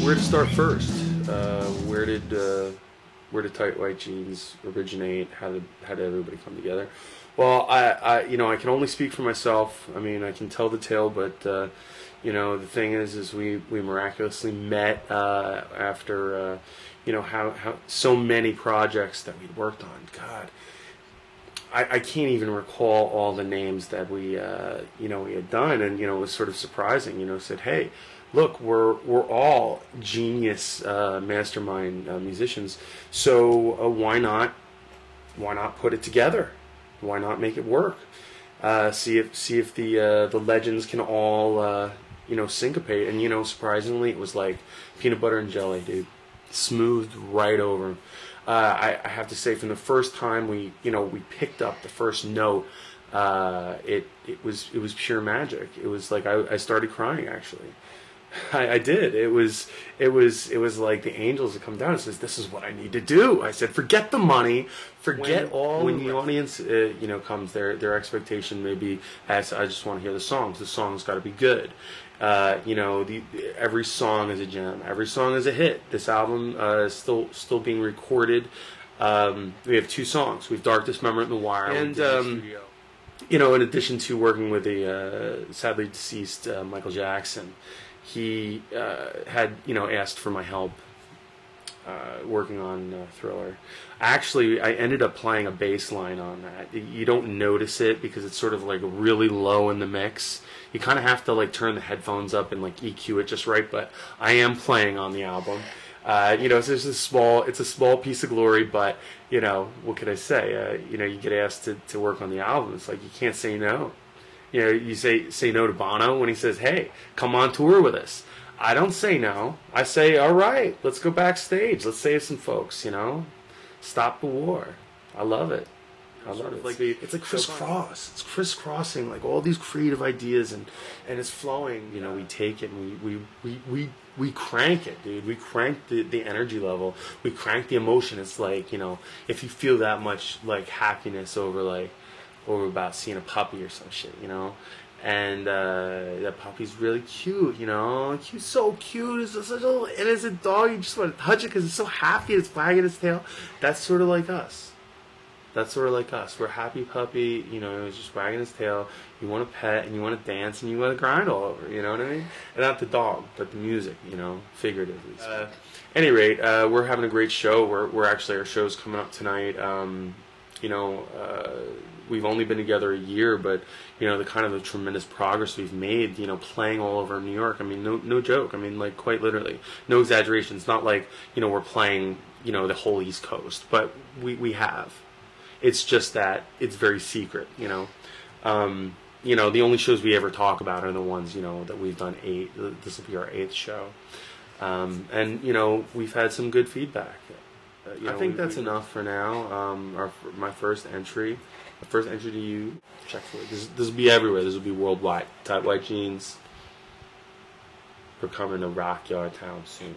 Where to start first? Where did Tight White Jeans originate? How did everybody come together? Well, I I can only speak for myself. I mean, I can tell the tale, but the thing is we miraculously met after how so many projects that we'd worked on. God, I can't even recall all the names that we had done, and it was sort of surprising. Said, hey, look, we're all genius mastermind musicians, so why not put it together? Why not make it work? See if the legends can all syncopate. And surprisingly, it was like peanut butter and jelly, dude. Smoothed right over. I have to say, from the first time we picked up the first note, it was pure magic. It was like I started crying, actually. I did. It was like the angels had come down and says, "This is what I need to do." I said, "Forget the money, forget all." When the audience comes, their expectation may be, I just want to hear the songs. The song's got to be good. Every song is a gem. Every song is a hit. This album is still being recorded. We have 2 songs. We have "Dark Dismemberment" and "The Wire," and in addition to working with the sadly deceased Michael Jackson. He had asked for my help working on Thriller. Actually, I ended up playing a bass line on that. You don't notice it because it's sort of like really low in the mix. You kind of have to like turn the headphones up and like EQ it just right. But I am playing on the album. It's just it's a small piece of glory, but what could I say? You get asked to work on the album. It's like you can't say no. You say no to Bono when he says, "Hey, come on tour with us." I don't say no. I say, "All right, let's go backstage. Let's save some folks. Stop the war." I love it. I love it. It's like crisscross. It's crisscrossing like all these creative ideas, and it's flowing. We take it and we crank it, dude. We crank the energy level. We crank the emotion. It's like if you feel that much like happiness over about seeing a puppy or some shit, and that puppy's really cute, He's so cute. It's such a little innocent dog. You just want to touch it because it's so happy. It's wagging its tail. That's sort of like us. We're a happy puppy, it's just wagging his tail. You want to pet and you want to dance and you want to grind all over, you know what I mean? And not the dog, but the music, figuratively. Any rate, we're having a great show. We're actually, our show's coming up tonight. We've only been together a year, but the kind of the tremendous progress we've made, playing all over New York. I mean, no joke. I mean, like quite literally, no exaggeration. It's not like we're playing the whole East Coast, but we have. It's just that it's very secret. The only shows we ever talk about are the ones that we've done 8. This will be our 8th show, and we've had some good feedback. I think that's enough for now. My first entry to you. Check for it. This will be everywhere. This will be worldwide. Tight White Jeans. We're coming to Rock Yard Town soon.